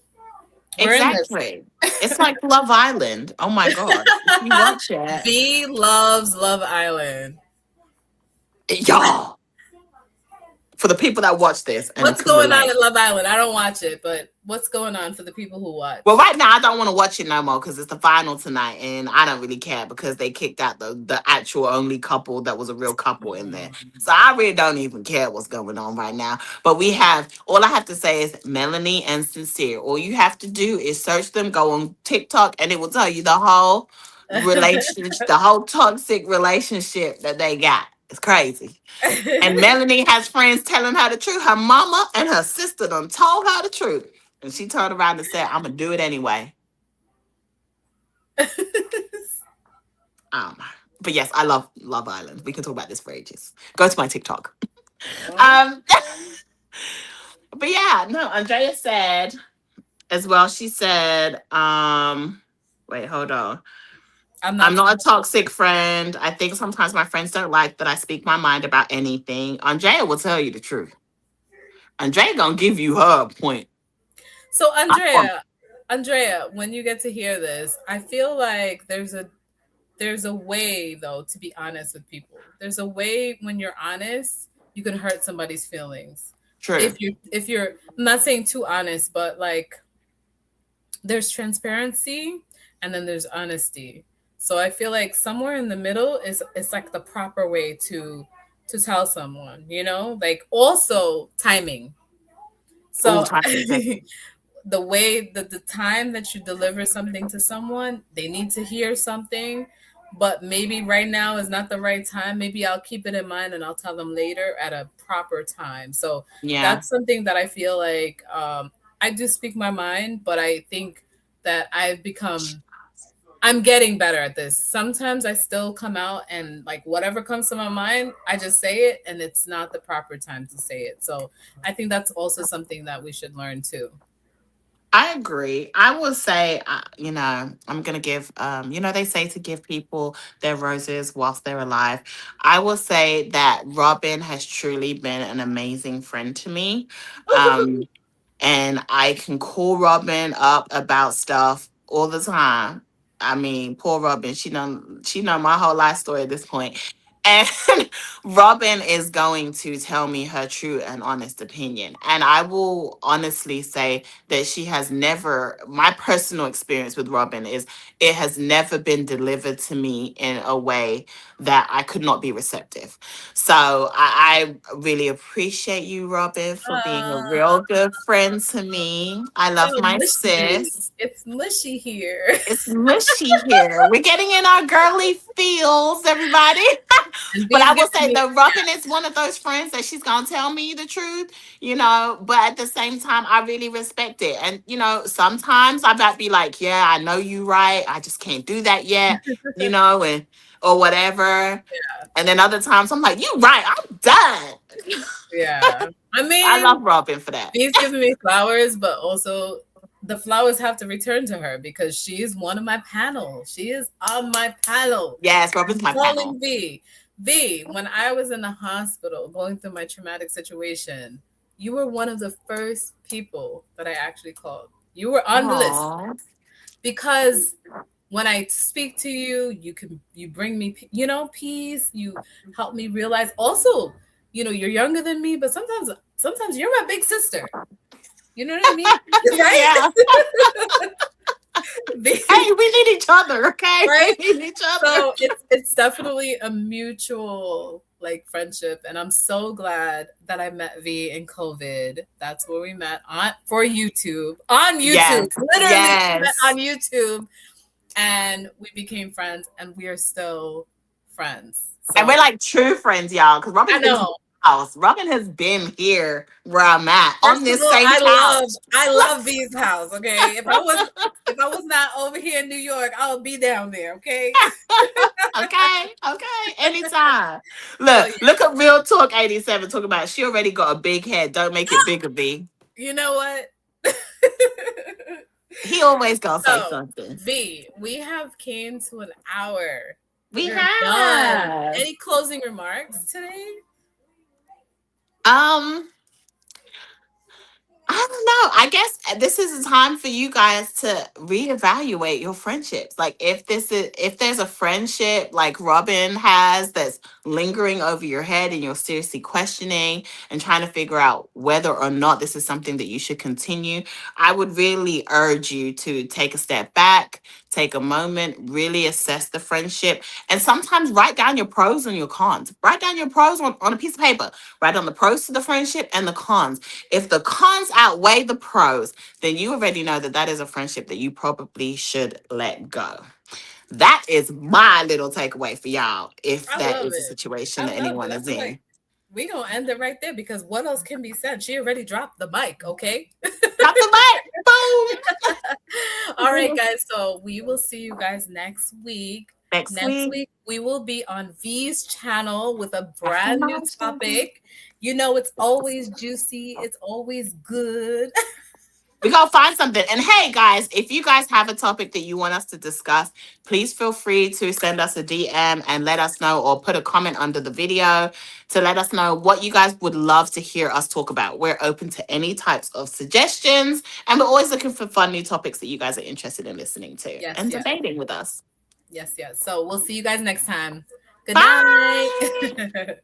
We're in this. Exactly. It's like Love Island. Oh my God. If you watch it, V loves Love Island. y'all. For the people that watch this and What's can going on relate. in Love Island? I don't watch it, but what's going on for the people who Well, watch? right now I don't want to watch it no more because it's the final tonight, and I don't really care because they kicked out the actual only couple that was a real couple in there. So I really don't even care what's going on right now. But we have all I have to say is Melanie and Sincere. All you have to do is search them, go on TikTok, and it will tell you the whole relationship, the whole toxic relationship that they got. It's crazy. And Melanie has friends telling her the truth. Her mama and her sister done told her the truth. And she turned around and said, I'm gonna do it anyway. I don't know. But yes, I love Love Island. We can talk about this for ages. Go to my TikTok. Um, but yeah, no, Andrea said as well, she said, wait, hold on. I'm I'm not. not a toxic friend. I think sometimes my friends don't like that I speak my mind about anything. Andrea will tell you the truth. Andrea gonna give you her point. So I promise. Andrea, when you get to hear this, I feel like there's a way though to be honest with people. There's a way when you're honest, you can hurt somebody's feelings. True. If you're I'm not saying too honest, but like there's transparency and then there's honesty. So I feel like somewhere in the middle is like the proper way to tell someone, like also timing. All So time. the way that the time that you deliver something to someone, they need to hear something, but maybe right now is not the right time. Maybe I'll keep it in mind and I'll tell them later at a proper time. So Yeah. that's something that I feel like I do speak my mind, but I think that I'm getting better at this. Sometimes I still come out and like whatever comes to my mind, I just say it and it's not the proper time to say it. So I think that's also something that we should learn too. I agree. I will say, I'm going to give, they say to give people their roses whilst they're alive. I will say that Robin has truly been an amazing friend to me. Um, and I can call Robin up about stuff all the time. I mean, poor Robin, she know my whole life story at this point. And Robin is going to tell me her true and honest opinion. And I will honestly say that she has never, my personal experience with Robin is it has never been delivered to me in a way that I could not be receptive. So I really appreciate you, Robin, for being a real good friend to me. I love So my mushy. sis. It's mushy here. It's mushy here. We're getting in our girly feels, everybody. And But B's I will giving say me that Robin is one of those friends that she's gonna tell me the truth. But at the same time, I really respect it. And sometimes I might be like, yeah, I know you right. I just can't do that yet, and or whatever. And then other times I'm like, you right, I'm done. yeah. I I mean, love Robin for that. B's giving me flowers, but also the flowers have to return to her because she is one of my panel. She is on my panel. Yes, Robin's I'm my panel. calling V. V, when I was in the hospital going through my traumatic situation, you were one of the first people that I actually called. You were on the list Oh, because when I speak to you, you bring me peace. You help me realize. Also, you're younger than me, but sometimes you're my big sister. You know what I mean, right? yeah. Hey, we need each other, okay? Right. We need each other. So it's definitely a mutual like friendship, and I'm so glad that I met V in COVID. That's where we met for YouTube on YouTube, Yes, literally met yes. on YouTube, and we became friends, and we are still friends. And we're So like true friends, y'all, because I Robin's been to know. my house. Robin has been here where I'm at on First of this all, same I couch. love I love V's house. Okay, if I was not over here in New York, I would be down there. Okay, Okay, okay, anytime. so Look at Real Talk 87 talking about she already got a big head. Don't make it bigger, B. you know what? He always gonna say So something. V, we have came to an hour. We We're done. have. Any closing remarks today? Um, I don't know. I guess this is a time for you guys to reevaluate your friendships. Like if there's a friendship like Robin has that's lingering over your head and you're seriously questioning and trying to figure out whether or not this is something that you should continue, I would really urge you to take a step back, take a moment, really assess the friendship, and sometimes write down your pros and your cons. Write down your pros on a piece of paper. Write down the pros to the friendship and the cons. If the cons outweigh the pros, then you already know that that is a friendship that you probably should let go. That is my little takeaway for y'all, if I that love is the it. situation I that love it. anyone I is feel like in. we gonna end it right there because what else can be said? She already dropped the mic, okay? Drop the mic. All right, Boom. guys. So we will see you guys next week. Next Next week. week, we will be on V's channel with a brand new Affirmation. topic. You know, it's always juicy, it's always good. We gotta find something. And hey, guys, if you guys have a topic that you want us to discuss, please feel free to send us a DM and let us know, or put a comment under the video to let us know what you guys would love to hear us talk about. We're open to any types of suggestions, and we're always looking for fun new topics that you guys are interested in listening to Yes, and yes, debating with us. yes, yes. So we'll see you guys next time. Good Bye. night.